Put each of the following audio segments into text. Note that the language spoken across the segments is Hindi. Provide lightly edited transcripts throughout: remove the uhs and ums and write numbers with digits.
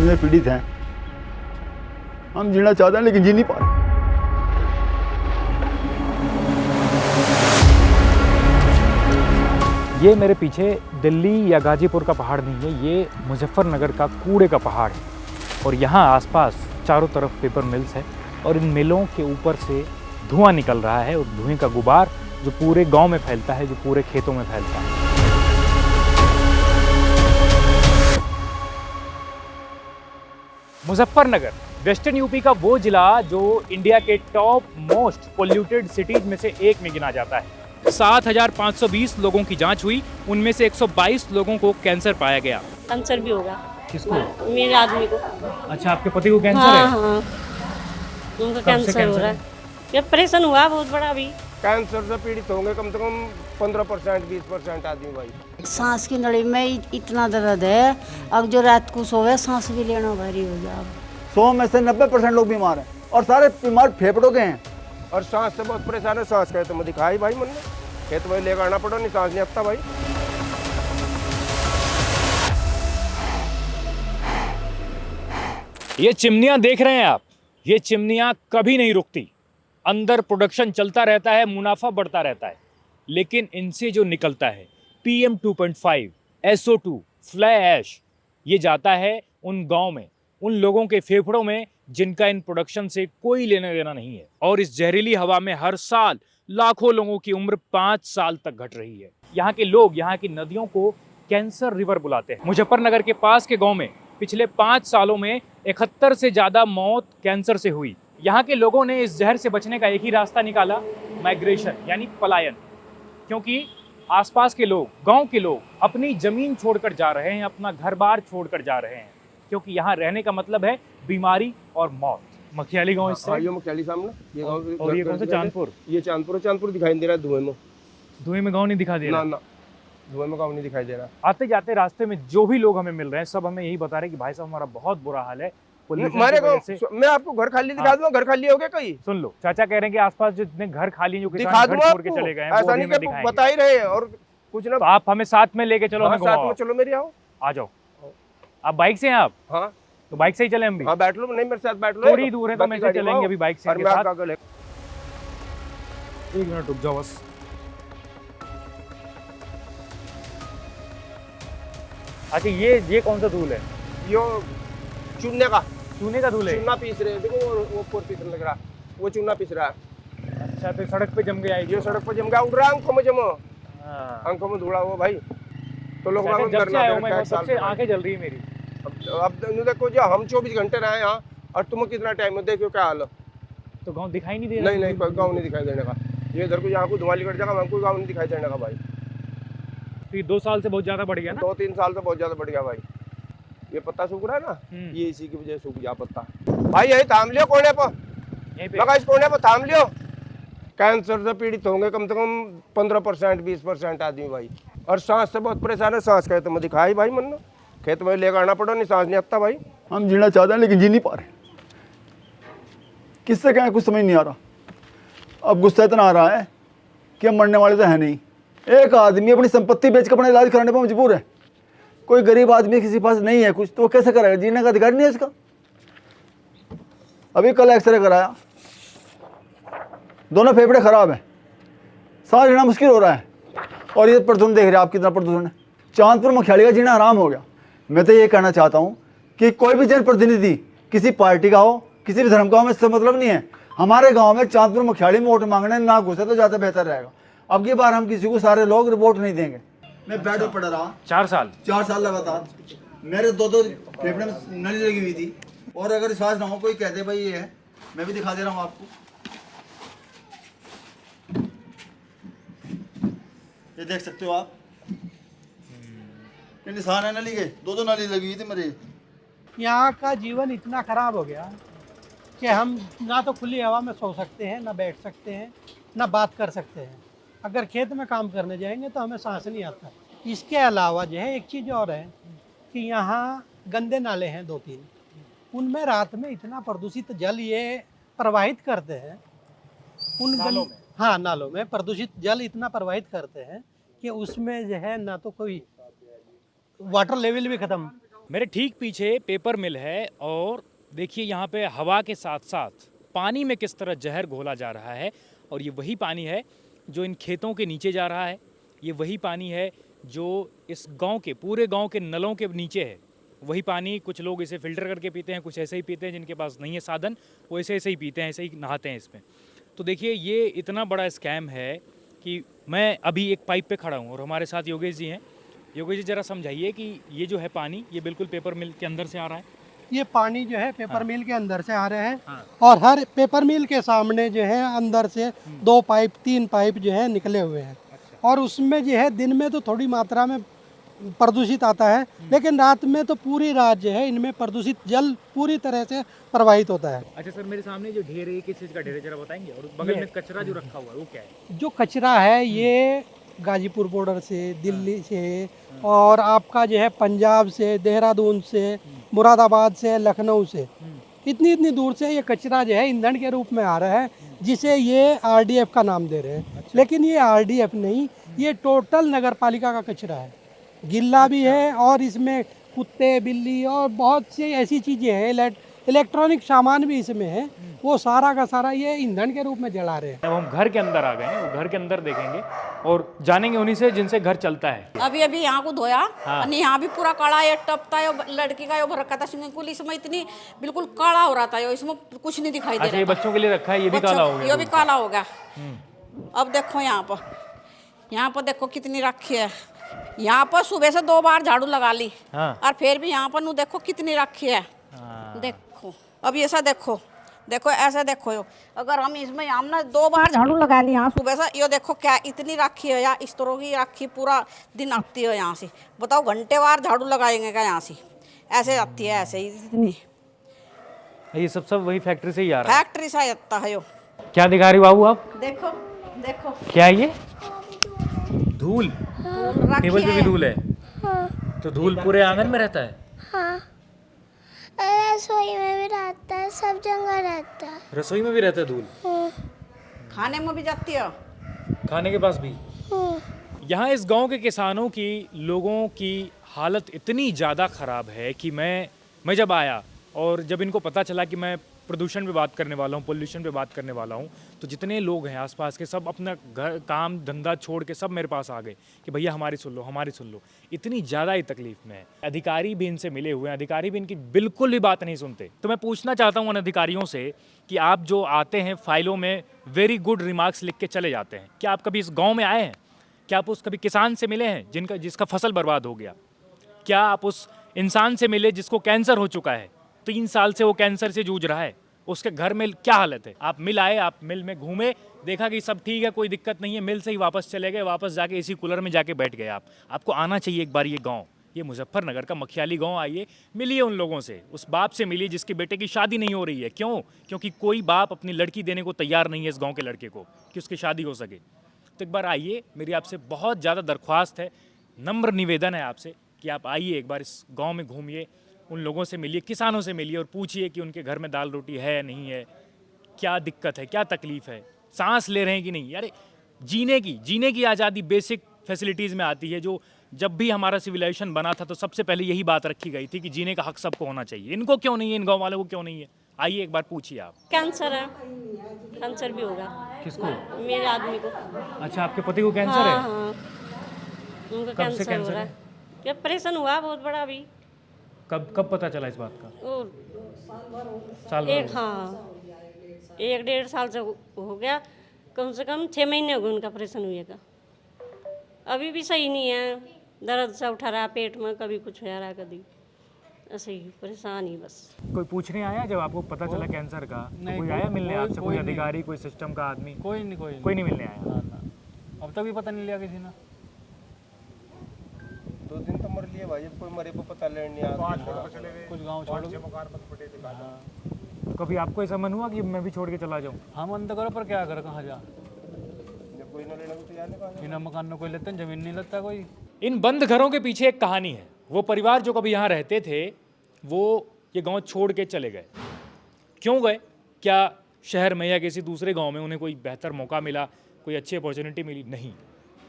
बीमारी में पीड़ित हैं। हम जीना चाहते हैं लेकिन जी नहीं पा रहे। ये मेरे पीछे दिल्ली या गाजीपुर का पहाड़ नहीं है, ये मुजफ्फरनगर का कूड़े का पहाड़ है। और यहाँ आसपास चारों तरफ पेपर मिल्स है और इन मिलों के ऊपर से धुआं निकल रहा है और धुएं का गुबार जो पूरे गांव में फैलता है, जो पूरे खेतों में फैलता है। मुजफ्फरनगर वेस्टर्न यूपी का वो जिला जो इंडिया के टॉप मोस्ट पोल्यूटेड सिटीज में से एक में गिना जाता है। 7,520 लोगों की जांच हुई, उनमें से 122 लोगों को कैंसर पाया गया। कैंसर भी होगा। किसको? मेरे आदमी को। अच्छा, आपके पति को कैंसर है? हाँ, उनका कैंसर हो रहा है। ये ऑपरेशन हुआ बहुत बड़ा। अभी कैंसर से पीड़ित होंगे कम से कम 15% 20% आदमी भाई। सांस की नली में इतना दर्द है, अब जो रात को सोवे सांस भी लेना भारी हो जाए। 100 में से 90% लोग बीमार हैं और सारे बीमार फेफड़ों के हैं। और सांस से बहुत परेशान है। सांस कहते मैं दिखाई भाई मन ने खेत में लेकर आना पड़ा, नहीं सांस नहीं आता भाई। ये चिमनियां देख रहे हैं आप, ये चिमनियां कभी नहीं रुकती। अंदर प्रोडक्शन चलता रहता है, मुनाफा बढ़ता रहता है, लेकिन इनसे जो निकलता है PM 2.5, SO2, फ्लाई ऐश, ये जाता है उन गांव में, उन लोगों के फेफड़ों में जिनका इन प्रोडक्शन से कोई लेना देना नहीं है। और इस जहरीली हवा में हर साल लाखों लोगों की उम्र 5 साल तक घट रही है। यहाँ के लोग यहाँ की नदियों को कैंसर रिवर बुलाते हैं। मुजफ्फरनगर के पास के गांव में पिछले 5 सालों में 71 से ज़्यादा मौत कैंसर से हुई। यहाँ के लोगों ने इस जहर से बचने का एक ही रास्ता निकाला, माइग्रेशन यानी पलायन। क्योंकि आसपास के लोग, गांव के लोग अपनी ज़मीन छोड़कर जा रहे हैं, अपना घर बार छोड़कर जा रहे हैं, क्योंकि यहाँ रहने का मतलब है बीमारी और मौत। मखियाली गांव इससे, ये मखियाली सामने, ये गांव। और ये कौन सा? चांदपुर। ये चांदपुर दिखाई नहीं दे रहा है धुएं में। धुएं में गांव नहीं दिखा दे रहा। ना धुएं में गांव नहीं दिखाई दे रहा। आते जाते रास्ते में जो भी लोग हमें मिल रहे हैं, सब हमें यही बता रहे हैं कि भाई साहब हमारा बहुत बुरा हाल है। हमारे गांव मैं आपको घर खाली दिखा दूंगा। घर खाली हो गया कहीं? सुन लो, चाचा कह रहे हैं कि आसपास जितने घर खाली हैं, जो किसान दिखा घर दूंगा छोड़ के चले गए हैं, ऐसा नहीं कि बता ही रहे हैं और कुछ ना। तो आप हमें साथ में लेके चलो, हाँ, हमें साथ घुमाओ। में चलो, मेरी आओ। आ जाओ। आप बाइक से हैं आप? हाँ, तो बाइक से ही चले हम भी। हाँ बैठ लो। नहीं, मेरे साथ बैठ लो। थोड़ी दूर है तो मैं चलेंगे अभी बाइक से। 1 मिनट रुक जाओ बस। अच्छा, ये कौन सा धूल है? यो चूने का धूल है। चूना पीस रहे हैं। देखो वो पोर पीसने लग रहा, वो चूना पीस रहा है। अच्छा, तो सड़क पे जम गया है। ये सड़क पर जम गया, उड़ रहा आंखों में जमो, हाँ। आंखों में धुला वो भाई। तो लोग जब से आया हूं मैं, सबसे आंखें जल रही है मेरी। अब देखो जो हम 24 घंटे रहे यहाँ और तुम्हें कितना टाइम है, देखो क्या हाल है। तो गांव दिखाई नहीं दे रहा? नहीं, कोई गाँव नहीं दिखाई देने का। ये इधर को यहाँ को धुआं निकल जाएगा, हमको गाँव नहीं दिखाई देने का भाई। तो ये 2 साल से बहुत ज्यादा बढ़ गया ना? 2-3 साल से बहुत ज्यादा बढ़ गया भाई। ये पत्ता सूख रहा है ना, ये इसी की वजह से सूख गया पत्ता भाई। यही थाम लियो कोने पर, लगा इस कोने पर थाम लियो। कैंसर से पीड़ित होंगे कम से कम 15% 20% आदमी भाई। और सांस से बहुत परेशान है। सांस कहते मैं दिखाई भाई मन ने खेत में लेकर आना पड़ा, नहीं सांस नहीं आता भाई। हम जीना चाहते हैं लेकिन जी नहीं पा रहे। किससे कहें, कुछ समझ नहीं आ रहा। अब गुस्सा इतना आ रहा है कि हम मरने वाले तो है नहीं। एक आदमी अपनी संपत्ति बेच कर अपना इलाज कराने पर मजबूर है। कोई गरीब आदमी किसी पास नहीं है कुछ, तो वो कैसे करेगा? जीने का अधिकार नहीं है इसका। अभी कल एक्सरे कराया, दोनों फेफड़े खराब हैं, सांस लेना मुश्किल हो रहा है। और ये प्रदूषण देख रहे हैं आप, कितना प्रदूषण है। चांदपुर मखियाली का जीना हराम हो गया। मैं तो ये कहना चाहता हूँ कि कोई भी जनप्रतिनिधि किसी पार्टी का हो, किसी भी धर्म का हो, में इससे मतलब नहीं है। हमारे गांव में चांदपुर मखियाली में वोट मांगने ना घुसे तो ज़्यादा बेहतर रहेगा। अब की बार हम किसी को सारे लोग वोट नहीं देंगे। मैं बेड पर पड़ा रहा 4 साल लगातार। मेरे 2 फेफड़े में नली लगी हुई थी। और अगर विश्वास ना हो, कोई कहते भाई ये है, मैं भी दिखा दे रहा हूँ आपको। ये देख सकते हो आप, ये निशान है नली के। 2 नाली लगी हुई थी मेरे। यहाँ का जीवन इतना खराब हो गया कि हम ना तो खुली हवा में सो सकते हैं, ना बैठ सकते हैं, ना बात कर सकते हैं। अगर खेत में काम करने जाएंगे तो हमें सांस नहीं आता। इसके अलावा जो है एक चीज़ और है कि यहाँ गंदे नाले हैं 2-3, उनमें रात में इतना प्रदूषित जल ये प्रवाहित करते हैं उन नालों में। हाँ, नालों में प्रदूषित जल इतना प्रवाहित करते हैं कि उसमें जो है ना तो कोई वाटर लेवल भी ख़त्म, मेरे ठीक पीछे पेपर मिल है और देखिए यहाँ पे हवा के साथ साथ पानी में किस तरह जहर घोला जा रहा है। और ये वही पानी है जो इन खेतों के नीचे जा रहा है, ये वही पानी है जो इस गांव के पूरे गांव के नलों के नीचे है। वही पानी कुछ लोग इसे फ़िल्टर करके पीते हैं, कुछ ऐसे ही पीते हैं, जिनके पास नहीं है साधन वो ऐसे ऐसे ही पीते हैं, ऐसे ही नहाते हैं इसमें। तो देखिए ये इतना बड़ा स्कैम है कि मैं अभी एक पाइप पे खड़ा हूँ और हमारे साथ योगेश जी हैं। योगेश जी ज़रा समझाइए कि ये जो है पानी ये बिल्कुल पेपर मिल के अंदर से आ रहा है। ये पानी जो है पेपर मिल के अंदर से आ रहे हैं हाँ। और हर पेपर मिल के सामने जो है अंदर से 2 पाइप 3 पाइप जो है निकले हुए हैं। और उसमें जो है दिन में तो थोड़ी मात्रा में प्रदूषित आता है, लेकिन रात में तो पूरी रात जो है इनमें प्रदूषित जल पूरी तरह से प्रवाहित होता है। अच्छा सर, मेरे सामने जो ढेर है किस चीज़ का ढेर है जरा बताएंगे? और बगल में कचरा जो रखा हुआ है वो क्या है? जो कचरा है ये गाजीपुर बॉर्डर से, दिल्ली से और आपका जो है पंजाब से, देहरादून से, मुरादाबाद से, लखनऊ से, इतनी दूर से ये कचरा जो है ईंधन के रूप में आ रहा है, जिसे ये आरडीएफ का नाम दे रहे हैं। लेकिन ये आरडीएफ नहीं, ये टोटल नगर पालिका का कचरा है। गिल्ला भी है और इसमें कुत्ते, बिल्ली और बहुत सी ऐसी चीज़ें हैं, इलेक्ट्रॉनिक सामान भी इसमें है, वो सारा का सारा ये ईंधन के रूप में जला रहे हैं। अब हम घर के अंदर आ गए हैं, वो घर के अंदर देखेंगे और जानेंगे उन्हीं से जिनसे घर चलता है। अभी अभी यहाँ को धोया और यहाँ भी पूरा काला ये टपता है, लड़की का ये भर रखा था स्विमिंग पूल, इसमें इतनी बिल्कुल काला हो रहा था, इसमें कुछ नहीं दिखाई दे अच्छा, ये रहा बच्चों के लिए रखा है, ये भी काला हो गया। ये भी काला हो गया। अब देखो यहाँ पर देखो कितनी रखी है। यहाँ पर सुबह से 2 बार झाड़ू लगा ली और फिर भी यहाँ पर देखो कितनी रखी है। देखो अब ये सा देखो ऐसा देखो यो, अगर हम इसमें हमने 2 बार झाड़ू लगा ली यहाँ सुबह से, ये देखो क्या इतनी राखी है या इस तरह की राखी पूरा दिन आती है यहाँ से। बताओ घंटेवार झाड़ू लगाएंगे क्या यहाँ से? ऐसे आती है, ऐसे ही इतनी। ये सब वही फैक्ट्री से ही आ रहा है। फैक्ट्री से आता है यो। क्या दिखा रही बाबू आप? देखो क्या है ये? धूल। राखी टेबल पे भी है। धूल है। तो धूल पूरे आंगन में रहता है? हाँ, रसोई में भी रहता है, सब जगह रहता है। रसोई में भी रहता है धूल? खाने में भी जाती है, खाने के पास भी? यहाँ इस गांव के किसानों की, लोगों की हालत इतनी ज़्यादा ख़राब है कि मैं जब आया और जब इनको पता चला कि मैं प्रदूषण पे बात करने वाला हूँ, पोल्यूशन पे बात करने वाला हूँ, तो जितने लोग हैं आसपास के सब अपना घर काम धंधा छोड़ के सब मेरे पास आ गए कि भैया हमारी सुन लो। इतनी ज़्यादा ही तकलीफ में है। अधिकारी भी इनसे मिले हुए हैं, अधिकारी भी इनकी बिल्कुल भी बात नहीं सुनते। तो मैं पूछना चाहता हूँ उन अधिकारियों से कि आप जो आते हैं फाइलों में वेरी गुड रिमार्क्स लिख के चले जाते हैं, क्या आप कभी इस गाँव में आए हैं? क्या आप कभी किसान से मिले हैं जिसका फसल बर्बाद हो गया? क्या आप उस इंसान से मिले जिसको कैंसर हो चुका है, 3 साल से वो कैंसर से जूझ रहा है, उसके घर में क्या हालत है? आप मिल आए, आप मिल में घूमे, देखा कि सब ठीक है, कोई दिक्कत नहीं है, मिल से ही वापस चले गए, वापस जाके इसी कूलर में जाके बैठ गए। आपको आना चाहिए एक बार ये गांव, ये मुजफ्फरनगर का मखियाली गांव। आइए, मिलिए उन लोगों से, उस बाप से मिलिए जिसके बेटे की शादी नहीं हो रही है। क्यों? क्योंकि कोई बाप अपनी लड़की देने को तैयार नहीं है इस गाँव के लड़के को कि उसकी शादी हो सके। तो एक बार आइए, मेरी आपसे बहुत ज़्यादा दरख्वास्त है, नम्र निवेदन है आपसे कि आप आइए एक बार इस गांव में घूमिए, उन लोगों से मिलिए, किसानों से मिलिए और पूछिए कि उनके घर में दाल रोटी है नहीं है, क्या दिक्कत है, क्या तकलीफ़ है, सांस ले रहे हैं कि नहीं। यार जीने की आज़ादी बेसिक फैसिलिटीज़ में आती है। जो जब भी हमारा सिविलाइजेशन बना था तो सबसे पहले यही बात रखी गई थी कि जीने का हक सबको होना चाहिए। इनको क्यों नहीं है, इन गाँव वालों को क्यों नहीं है? आइए एक बार पूछिए आप। कैंसर है, कैंसर भी होगा किसको? मेरे आदमी को। अच्छा, आपके पति को कैंसर है? हाँ, उनका कब से कैंसर हो कैंसर रहा है? है। ये ऑपरेशन हुआ बहुत बड़ा अभी। कब पता चला इस बात का? साल भर हो गया? हाँ, 1-1.5 साल से हो गया, कम से कम 6 महीने हो गए उनका ऑपरेशन हुए का। अभी भी सही नहीं है, दर्द सा उठा रहा है पेट में, कभी कुछ हो रहा है, कभी ऐसे ही परेशान ही बस। कोई पूछने आया जब आपको पता चला कैंसर का? तो कोई आया मिलने आपसे? कोई अधिकारी, कोई सिस्टम का आदमी? कोई नहीं कोई नहीं मिलने आया। अब तक भी पता नहीं लिया किसी ने। 2 दिन तो मर लिए भाई, अब कोई मरे को पता लेने आ कुछ गांव छोड़ तो कभी आपको ऐसा मन हुआ कि मैं भी छोड़ के चला जाऊं? हाँ, मन तो करो पर क्या करे, कहाँ जा। जब कोई ना लेना तो जाने का। बिना मकान में कोई लेते, जमीन नहीं लेता कोई। इन बंद घरों के पीछे एक कहानी है। वो परिवार जो कभी यहाँ रहते थे वो ये गांव छोड़ के चले गए। क्यों गए? क्या शहर में या किसी दूसरे गांव में उन्हें कोई बेहतर मौका मिला, कोई अच्छी अपॉर्चुनिटी मिली? नहीं।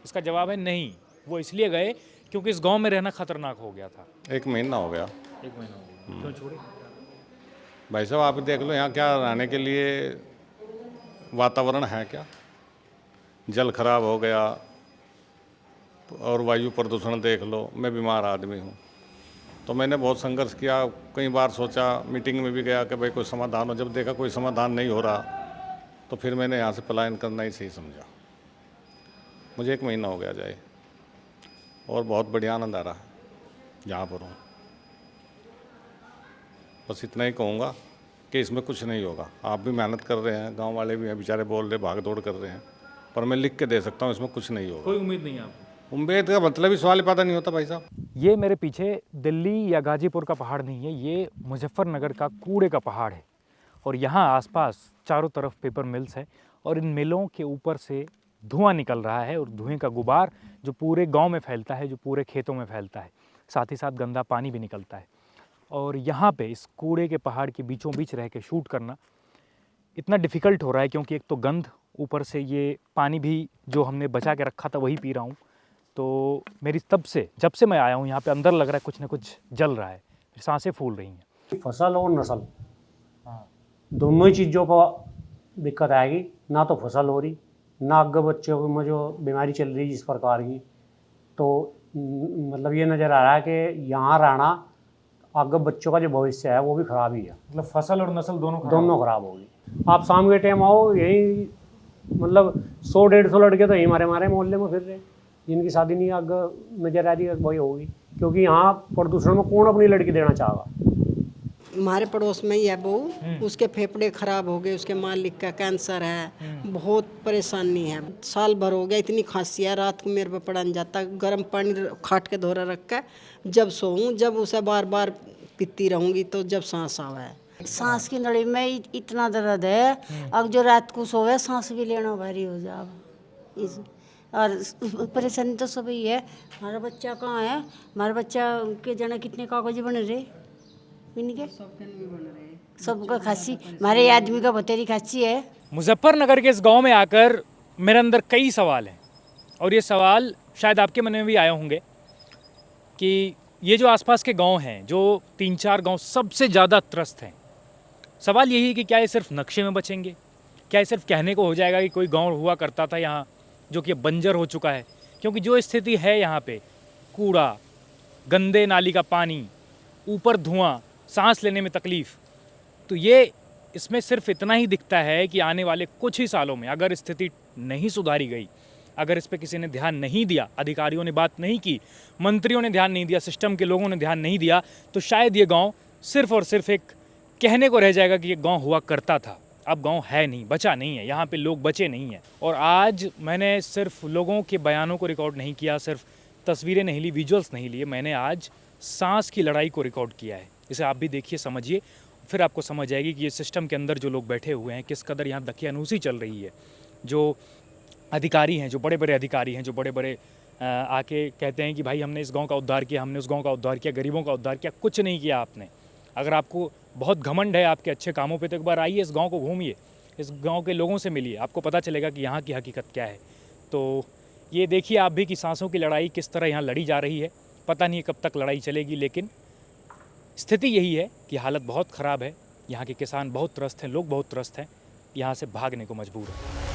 इसका जवाब है नहीं। वो इसलिए गए क्योंकि इस गांव में रहना खतरनाक हो गया था। 1 महीना हो गया। 1 महीना हो गया। क्यों छोड़ी? भाई साहब आप देख लो यहाँ क्या रहने के लिए वातावरण है क्या, जल खराब हो गया और वायु प्रदूषण देख लो। मैं बीमार आदमी हूँ, तो मैंने बहुत संघर्ष किया, कई बार सोचा, मीटिंग में भी गया कि भाई कोई समाधान हो। जब देखा कोई समाधान नहीं हो रहा तो फिर मैंने यहाँ से पलायन करना ही सही समझा। मुझे 1 महीना हो गया जाए और बहुत बढ़िया आनंद आ रहा है जहाँ पर हूँ। बस इतना ही कहूँगा कि इसमें कुछ नहीं होगा। आप भी मेहनत कर रहे हैं, गांव वाले भी हैं बेचारे, बोल रहे भाग दौड़ कर रहे हैं, पर मैं लिख के दे सकता हूँ इसमें कुछ नहीं होगा। कोई उम्मीद नहीं है आपको? उम्मीद का मतलब ही सवाल पैदा नहीं होता भाई साहब। ये मेरे पीछे दिल्ली या गाजीपुर का पहाड़ नहीं है, ये मुजफ्फरनगर का कूड़े का पहाड़ है। और यहाँ आसपास चारों तरफ पेपर मिल्स है और इन मिलों के ऊपर से धुआं निकल रहा है और धुएं का गुबार जो पूरे गांव में फैलता है, जो पूरे खेतों में फैलता है, साथ ही साथ गंदा पानी भी निकलता है। और यहाँ पे इस कूड़े के पहाड़ के बीचों बीच रह के शूट करना इतना डिफ़िकल्ट हो रहा है, क्योंकि एक तो गंध, ऊपर से ये पानी भी जो हमने बचा के रखा था वही पी रहा हूँ। तो मेरी जब से मैं आया हूँ यहाँ पे अंदर लग रहा है कुछ ना कुछ जल रहा है, सांसें फूल रही हैं। फसल और नस्ल दोनों ही चीज़ों को दिक्कत आएगी। ना तो फसल हो रही, ना आगे बच्चों में जो बीमारी चल रही है जिस प्रकार की, तो मतलब ये नज़र आ रहा है कि यहाँ रहना आगे बच्चों का जो भविष्य है वो भी ख़राब ही है। मतलब फसल और नस्ल दोनों ख़राब होगी। आप शाम के टाइम आओ, यही मतलब 100-150 लड़के तो यहीं मारे मोहल्ले में फिर रहे, जिनकी शादी नहीं आगे नज़र आ रही है वही होगी, क्योंकि यहाँ प्रदूषण में कौन अपनी लड़की देना चाहेगा। हमारे पड़ोस में ही है बहू, उसके फेफड़े खराब हो गए, उसके मालिक का कैंसर है, बहुत परेशानी है। साल भर हो गया, इतनी खांसी है, रात को मेरे पे पड़ा नहीं जाता। गर्म पानी खाट के धोरा रख के जब सोऊं, जब उसे बार बार पीती रहूंगी तो जब सांस आवे। सांस की नली में इतना दर्द है, अब जो रात को सोवे सांस भी लेना भारी हो जाए। और परेशानी तो सब ही है। हमारा बच्चा कहाँ है? हमारे बच्चा के जना कितने कागज बन रहे, सबका खांसी, हमारे आदमी का बतेरी खांसी है। मुजफ्फरनगर के इस गांव में आकर मेरे अंदर कई सवाल हैं, और ये सवाल शायद आपके मन में भी आए होंगे कि ये जो आसपास के गांव हैं, जो 3-4 गांव सबसे ज़्यादा त्रस्त हैं, सवाल यही है कि क्या ये सिर्फ नक्शे में बचेंगे? क्या ये सिर्फ कहने को हो जाएगा कि कोई गांव हुआ करता था यहाँ जो कि बंजर हो चुका है? क्योंकि जो स्थिति है यहाँ पे, कूड़ा, गंदे नाली का पानी, ऊपर धुआं, सांस लेने में तकलीफ़, तो ये इसमें सिर्फ इतना ही दिखता है कि आने वाले कुछ ही सालों में अगर स्थिति नहीं सुधारी गई, अगर इस पर किसी ने ध्यान नहीं दिया, अधिकारियों ने बात नहीं की, मंत्रियों ने ध्यान नहीं दिया, सिस्टम के लोगों ने ध्यान नहीं दिया, तो शायद ये गांव सिर्फ और सिर्फ एक कहने को रह जाएगा कि ये गांव हुआ करता था। अब गांव है नहीं, बचा नहीं है, यहाँ पे लोग बचे नहीं हैं। और आज मैंने सिर्फ लोगों के बयानों को रिकॉर्ड नहीं किया, सिर्फ तस्वीरें नहीं ली, विजुअल्स नहीं लिए, मैंने आज सांस की लड़ाई को रिकॉर्ड किया है। इसे आप भी देखिए, समझिए, फिर आपको समझ आएगी कि ये सिस्टम के अंदर जो लोग बैठे हुए हैं, किस कदर यहाँ दकियानूसी चल रही है। जो अधिकारी हैं, जो बड़े बड़े अधिकारी हैं, जो बड़े बड़े आके कहते हैं कि भाई हमने इस गांव का उद्धार किया, हमने उस गांव का उद्धार किया, गरीबों का उद्धार किया, कुछ नहीं किया आपने। अगर आपको बहुत घमंड है आपके अच्छे कामों पे, तो एक बार आइए, इस गांव को घूमिए, इस गांव के लोगों से मिलिए, आपको पता चलेगा कि यहाँ की हकीकत क्या है। तो ये देखिए आप भी कि सांसों की लड़ाई किस तरह यहाँ लड़ी जा रही है। पता नहीं कब तक लड़ाई चलेगी, लेकिन स्थिति यही है कि हालत बहुत ख़राब है। यहाँ के किसान बहुत त्रस्त हैं, लोग बहुत त्रस्त हैं, यहाँ से भागने को मजबूर हैं।